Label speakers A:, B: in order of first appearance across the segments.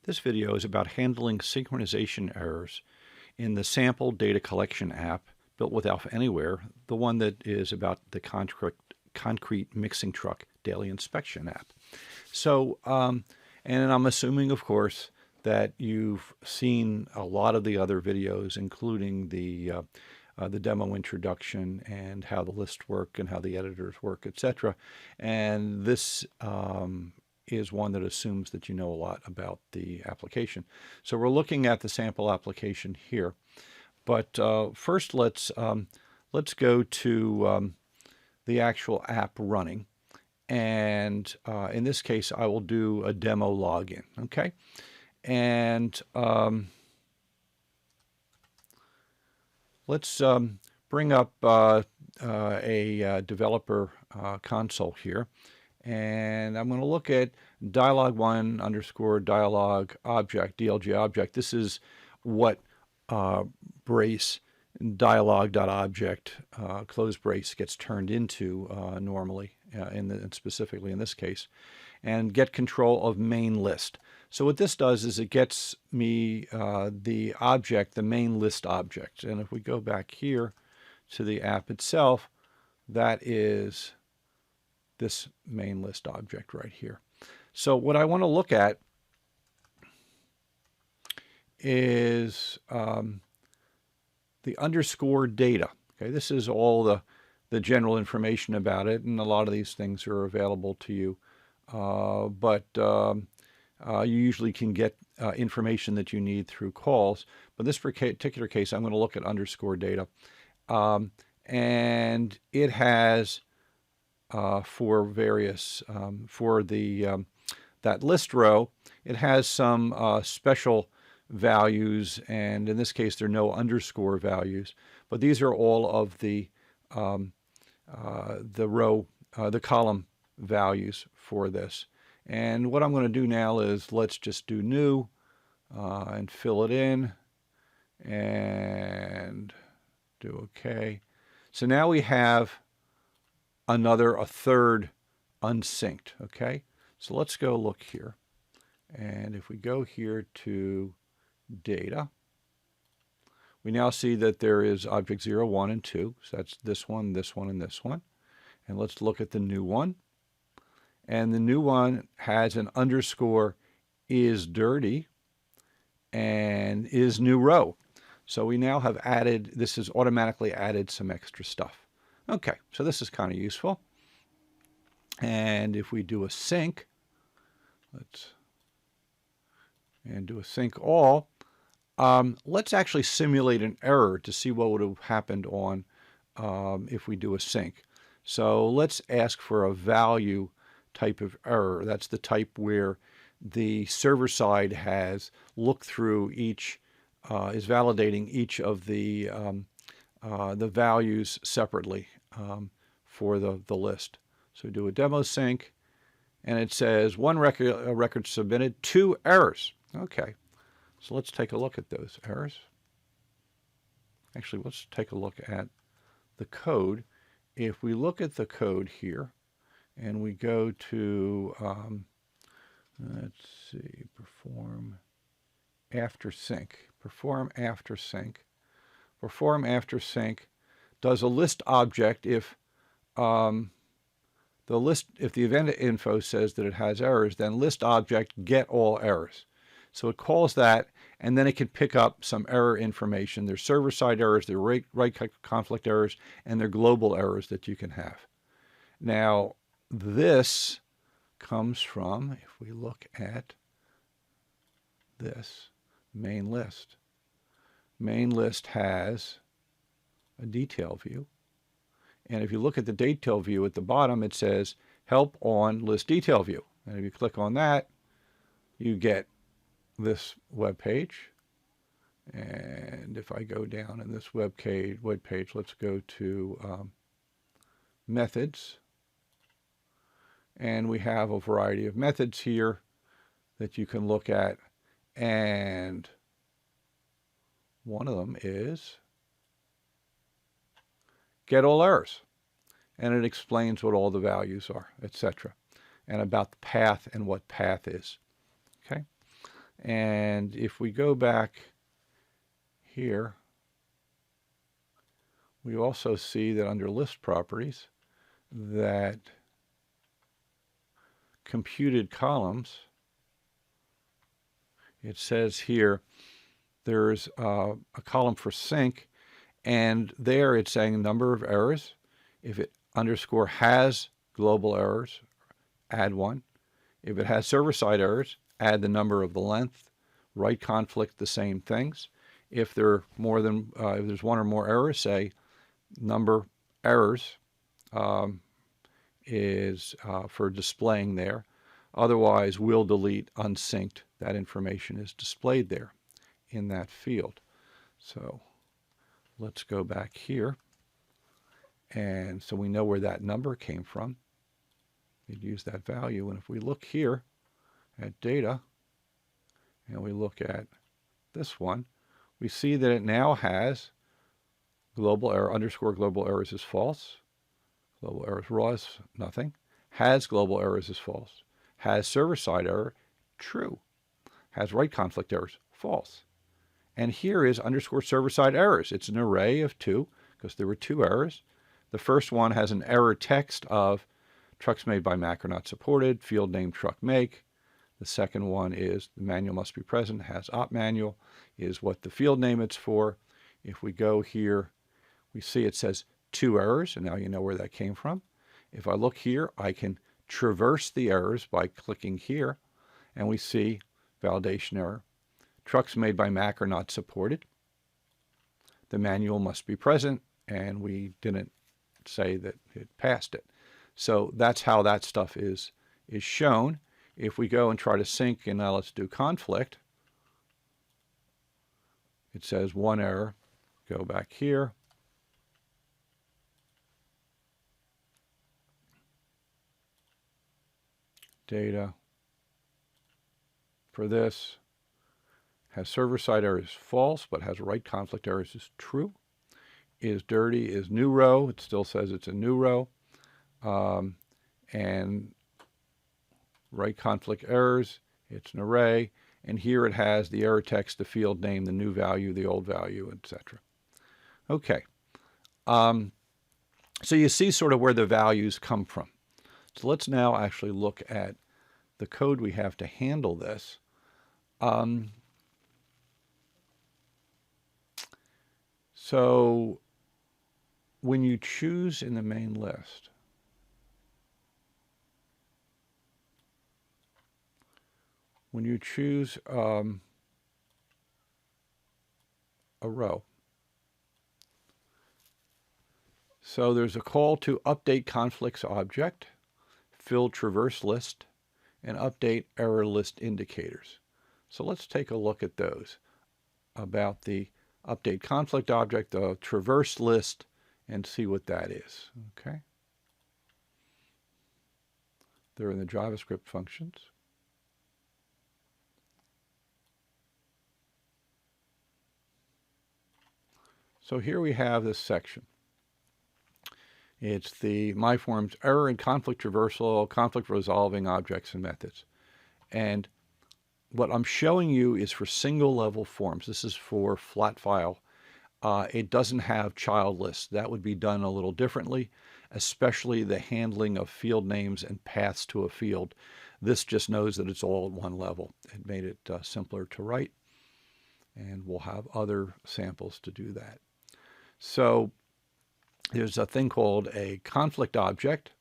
A: This video is about handling synchronization errors in the sample data collection app built with Alpha Anywhere, the one that is about the concrete mixing truck daily inspection app. So, and I'm assuming, of course, that you've seen a lot of the other videos, including the demo introduction and how the lists work and how the editors work, etc. And this is one that assumes that you know a lot about the application. So we're looking at the sample application here. But first, let's go to the actual app running. And in this case, I will do a demo login, okay? And let's bring up a developer console here. And I'm going to look at dialog1 underscore dialog object, DLG object. This is what brace dialog.object close brace gets turned into normally, and specifically in this case, and get control of main list. So what this does is it gets me the object, the main list object. And if we go back here to the app itself, that is this main list object right here. So what I want to look at is the underscore data. Okay, this is all the general information about it, and a lot of these things are available to you. But you usually can get information that you need through calls. But in this particular case, I'm going to look at underscore data. And it has for various, for the that list row, it has some special values, and in this case there are no underscore values, but these are all of the row, the column values for this. And what I'm going to do now is let's just do new and fill it in and do OK. So now we have a third unsynced. Okay, so let's go look here, and if we go here to data, we now see that there is object 0, 1, and 2. So that's this one, and this one. And let's look at the new one. And the new one has an underscore is dirty and is new row. So we now have added, this has automatically added some extra stuff. Okay, so this is kind of useful. And if we do a sync, and do a sync all, let's actually simulate an error to see what would have happened on if we do a sync. So let's ask for a value type of error. That's the type where the server side has looked through each, is validating each of the values separately for the list. So do a demo sync, and it says one record submitted, 2 errors. Okay, so let's take a look at those errors. Actually, let's take a look at the code. If we look at the code here, and we go to, let's see, perform after sync. Perform after sync. Perform after sync does a list object if if the event info says that it has errors, then list object get all errors. So it calls that, and then it can pick up some error information. There's server-side errors, there are write conflict errors, and there are global errors that you can have. Now, this comes from, if we look at this main list. Main list has a detail view. And if you look at the detail view at the bottom, it says help on list detail view. And if you click on that, you get this web page. And if I go down in this web page, let's go to methods. And we have a variety of methods here that you can look at. And one of them is get all errors, and it explains what all the values are, etc., and about the path and what path is. Okay, And if we go back here, we also see that under list properties that computed columns, it says here there's a column for sync, and there it's saying number of errors. If it underscore has global errors, add one. If it has server-side errors, add the number of the length. Write conflict, the same things. If there are more than if there's one or more errors, say number errors is for displaying there. Otherwise, we'll delete unsynced. That information is displayed there in that field. So let's go back here. And so we know where that number came from. You'd use that value. And if we look here at data, and we look at this one, we see that it now has global error, underscore global errors is false. Global errors raw is nothing. Has global errors is false. Has server-side error, true. Has write conflict errors, false. And here is underscore server-side errors. It's an array of 2 because there were 2 errors. The first one has an error text of trucks made by Mack are not supported, field name truck make. The second one is the manual must be present, has op manual, is what the field name it's for. If we go here, we see it says 2 errors, and now you know where that came from. If I look here, I can traverse the errors by clicking here, and we see validation error. Trucks made by Mack are not supported. The manual must be present, and we didn't say that it passed it. So that's how that stuff is shown. If we go and try to sync, and now let's do conflict, it says 1 error. Go back here. Data for this has server-side errors false, but has write conflict errors is true. Is dirty is new row. It still says it's a new row. And write conflict errors, it's an array. And here it has the error text, the field name, the new value, the old value, etc. Okay. So you see sort of where the values come from. So let's now actually look at the code we have to handle this. So when you choose in the main list, when you choose a row, so there's a call to update conflicts object, fill traverse list, and update error list indicators. So let's take a look at those, about the update conflict object, the traverse list, and see what that is. Okay. They're in the JavaScript functions. So here we have this section. It's the MyForms error and conflict traversal, conflict resolving objects and methods. And what I'm showing you is for single level forms. This is for flat file. It doesn't have child lists. That would be done a little differently, especially the handling of field names and paths to a field. This just knows that it's all at one level. It made it simpler to write, and we'll have other samples to do that. So there's a thing called a conflict object,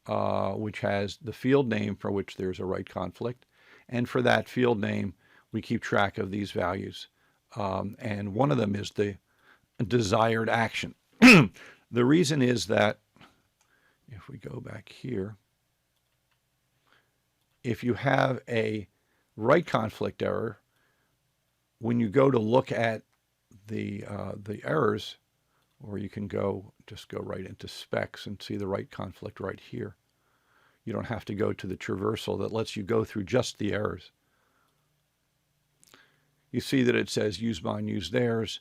A: which has the field name for which there's a write conflict. And for that field name, we keep track of these values. And one of them is the desired action. The reason is that, if we go back here, if you have a write conflict error, when you go to look at the errors, or you can just go right into specs and see the write conflict right here. You don't have to go to the traversal that lets you go through just the errors. You see that it says use mine, use theirs.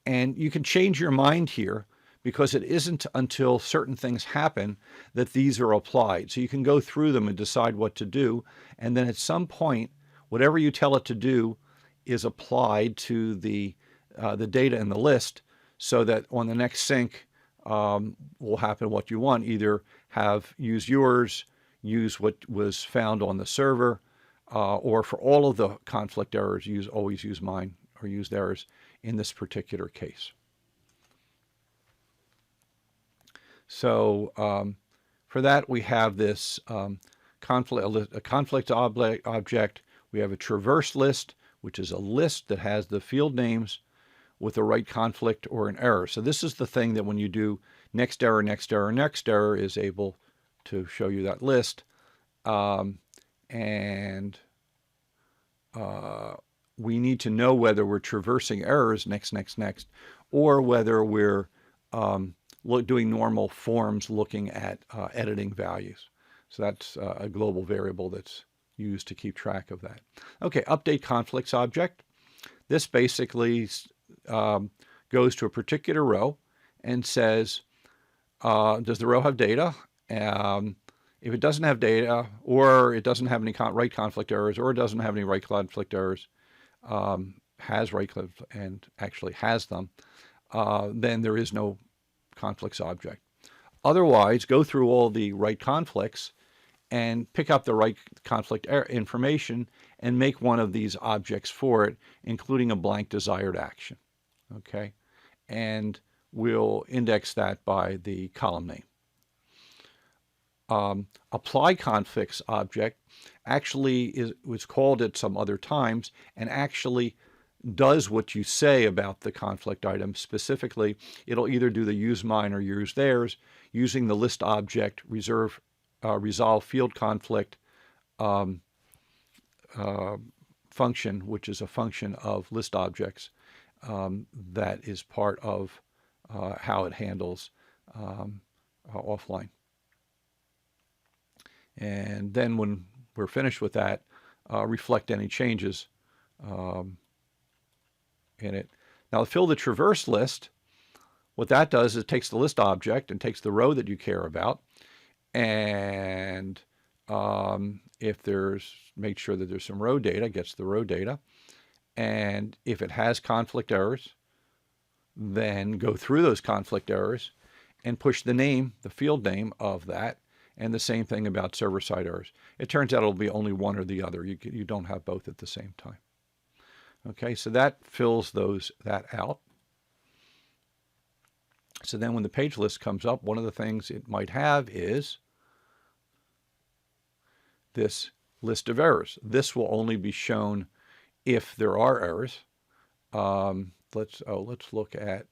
A: And you can change your mind here because it isn't until certain things happen that these are applied. So you can go through them and decide what to do. And then at some point, whatever you tell it to do is applied to the data in the list, so that on the next sync will happen what you want. Either use yours, use what was found on the server, or for all of the conflict errors, always use mine or use theirs in this particular case. So for that, we have this a conflict object. We have a traverse list, which is a list that has the field names with the right conflict or an error. So this is the thing that when you do next error, next error, next error is able to show you that list. We need to know whether we're traversing errors next, or whether we're doing normal forms looking at editing values. So that's a global variable that's used to keep track of that. Okay, update conflicts object. This basically goes to a particular row and says, does the row have data? If it doesn't have data, or it doesn't have any right conflict errors, or it doesn't have any right conflict errors, has right conflict and actually has them, then there is no conflicts object. Otherwise, go through all the right conflicts and pick up the right conflict information and make one of these objects for it, including a blank desired action. Okay, and we'll index that by the column name. Apply conflicts object actually was called at some other times and actually does what you say about the conflict item. Specifically, it'll either do the use mine or use theirs using the list object resolve field conflict function, which is a function of list objects that is part of how it handles offline. And then when we're finished with that, reflect any changes in it. Now, fill the traverse list. What that does is it takes the list object and takes the row that you care about, and make sure that there's some row data, gets the row data, and if it has conflict errors, then go through those conflict errors and push the field name of that. And the same thing about server-side errors. It turns out it'll be only one or the other. You don't have both at the same time. Okay, so that fills that out. So then when the page list comes up, one of the things it might have is this list of errors. This will only be shown if there are errors. Let's look at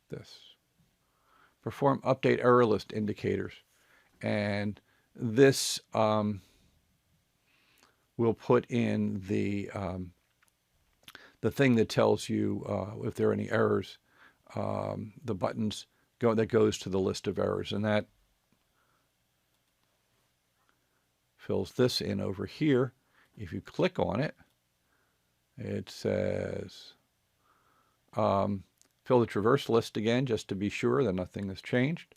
A: this. Perform update error list indicators, and this will put in the thing that tells you if there are any errors. The buttons that goes to the list of errors, and that fills this in over here. If you click on it, it says fill the traverse list again, just to be sure that nothing has changed.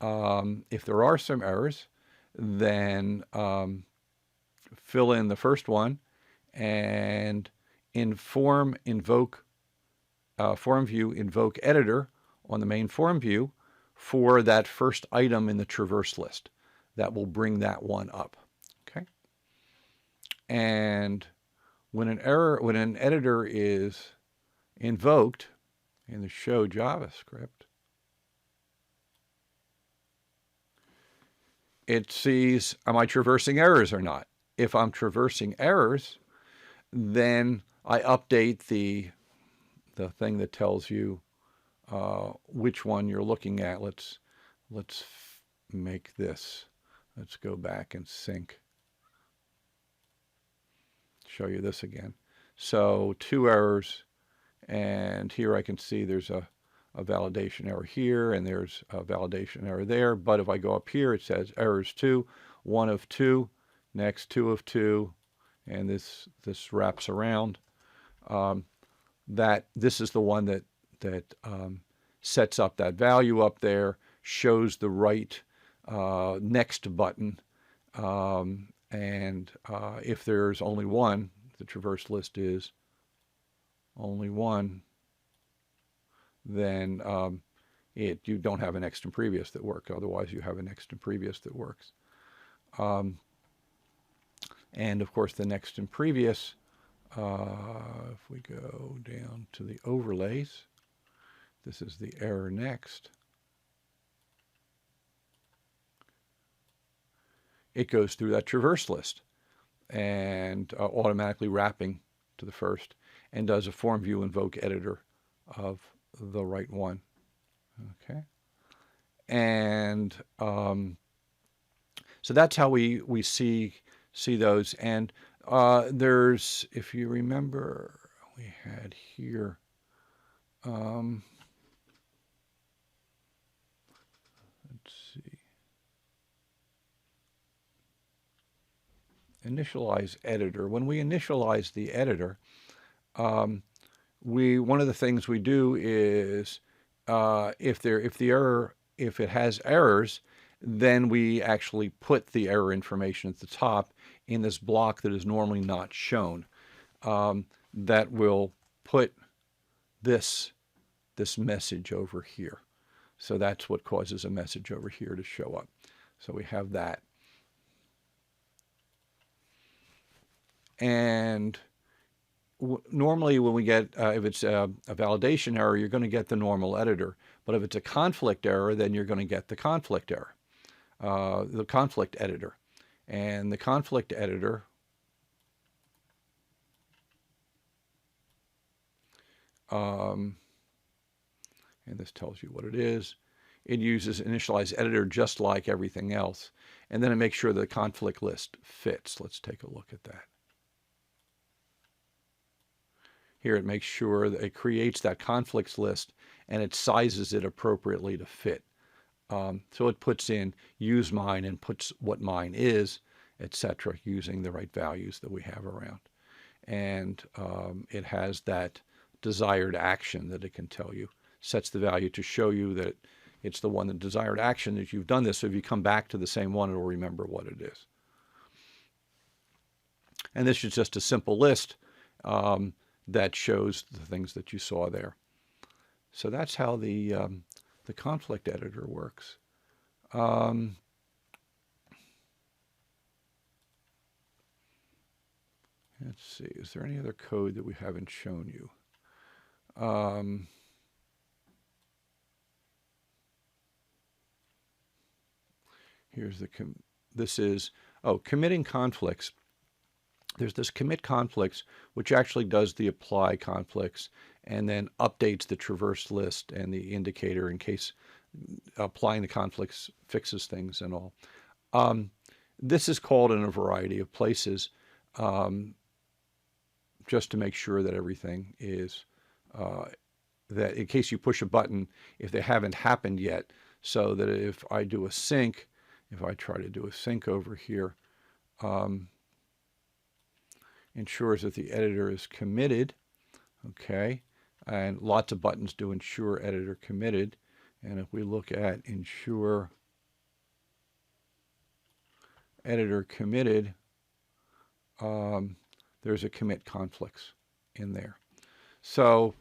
A: If there are some errors, then fill in the first one, and in form view invoke editor on the main form view for that first item in the traverse list. That will bring that one up. Okay. And when an editor is invoked in the show JavaScript, it sees, am I traversing errors or not? If I'm traversing errors, then I update the thing that tells you which one you're looking at. Let's make this. Let's go back and sync. Show you this again. So 2 errors, and here I can see there's a validation error here, and there's a validation error there. But if I go up here, it says errors 2, 1 of 2, next 2 of 2, and this wraps around. That this is the one that sets up that value up there, shows the right next button. And if there's only one, the traverse list is only one, then you don't have a next and previous that work. Otherwise, you have a next and previous that works. And of course, the next and previous, if we go down to the overlays, this is the error next. It goes through that traverse list and automatically wrapping to the first, and does a form view invoke editor of the right one. Okay. And so that's how we see those. And there's, if you remember, we had here, let's see, initialize editor. When we initialize the editor, one of the things we do is if it has errors, then we actually put the error information at the top in this block that is normally not shown. That will put this message over here. So that's what causes a message over here to show up. So we have that. And normally when we get, if it's a validation error, you're going to get the normal editor. But if it's a conflict error, then you're going to get the conflict error, the conflict editor. And the conflict editor and this tells you what it is. It uses initialize editor just like everything else. And then it makes sure the conflict list fits. Let's take a look at that. Here it makes sure that it creates that conflicts list and it sizes it appropriately to fit. So it puts in use mine and puts what mine is, etc., using the right values that we have around. And it has that desired action that it can tell you, sets the value to show you that it's the one, the desired action that you've done this. So if you come back to the same one, it'll remember what it is. And this is just a simple list that shows the things that you saw there. So that's how the conflict editor works. Let's see, is there any other code that we haven't shown you? Here's committing conflicts. There's this commit conflicts, which actually does the apply conflicts and then updates the traverse list and the indicator in case applying the conflicts fixes things and all. This is called in a variety of places just to make sure that everything is, that in case you push a button, if they haven't happened yet, so that if I do a sync, if I try to do a sync over here, ensures that the editor is committed, okay, and lots of buttons do ensure editor committed. And if we look at ensure editor committed, there's a commit conflicts in there. So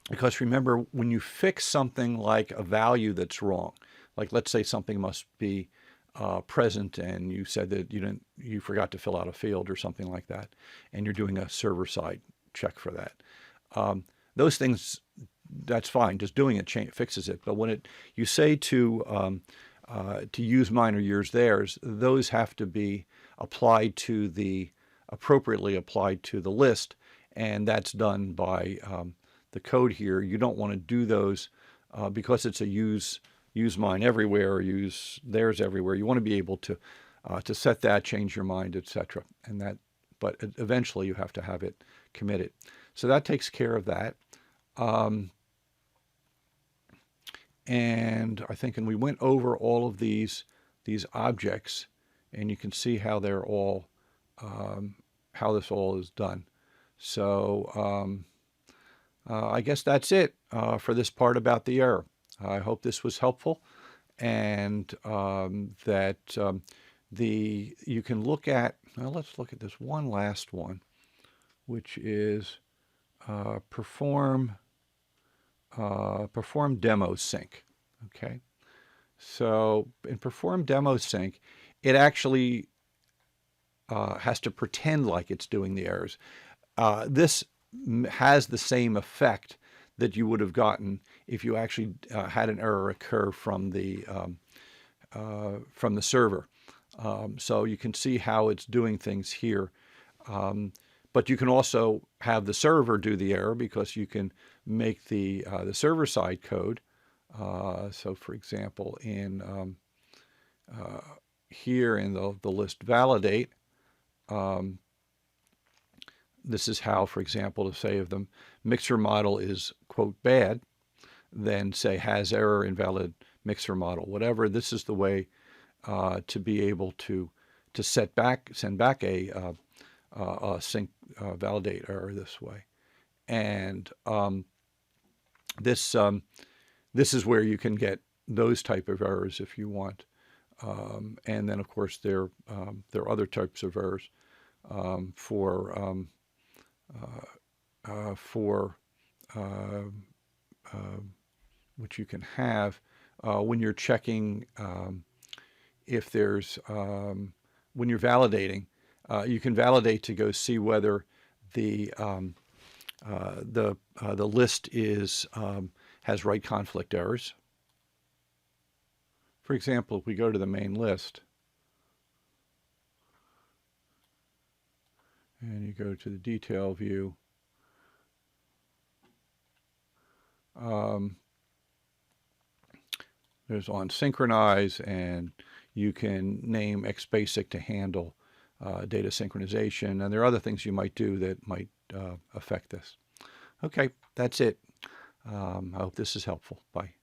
A: because remember, when you fix something like a value that's wrong, like let's say something must be present and you said that you forgot to fill out a field or something like that, and you're doing a server-side check for that. Those things, that's fine. Just doing it fixes it. But when you say to use mine or use theirs, those have to be applied to appropriately applied to the list, and that's done by the code here. You don't want to do those because it's a use mine everywhere or use theirs everywhere. You want to be able to set that, change your mind, etc. And that, but eventually you have to have it committed. So that takes care of that. And I think, and we went over all of these objects, and you can see how they're all, how this all is done. So I guess that's it for this part about the error. I hope this was helpful, and that you can look at. Now let's look at this one last one, which is perform demo sync. Okay, so in perform demo sync, it actually has to pretend like it's doing the errors. This has the same effect that you would have gotten if you actually had an error occur from the server. So you can see how it's doing things here. But you can also have the server do the error because you can make the server side code. So for example, in here in the list validate, this is how, for example, to say if the mixer model is, quote, bad, then say has error, invalid mixer model, whatever. This is the way to be able to send back a sync validate error this way. And this is where you can get those type of errors if you want. And then, of course, there are other types of errors which you can have when you're checking if there's when you're validating. You can validate to go see whether the list is has right conflict errors. For example, if we go to the main list and you go to the detail view, there's on synchronize, and you can name XBasic to handle data synchronization, and there are other things you might do that might affect this. Okay, that's it. I hope this is helpful. Bye.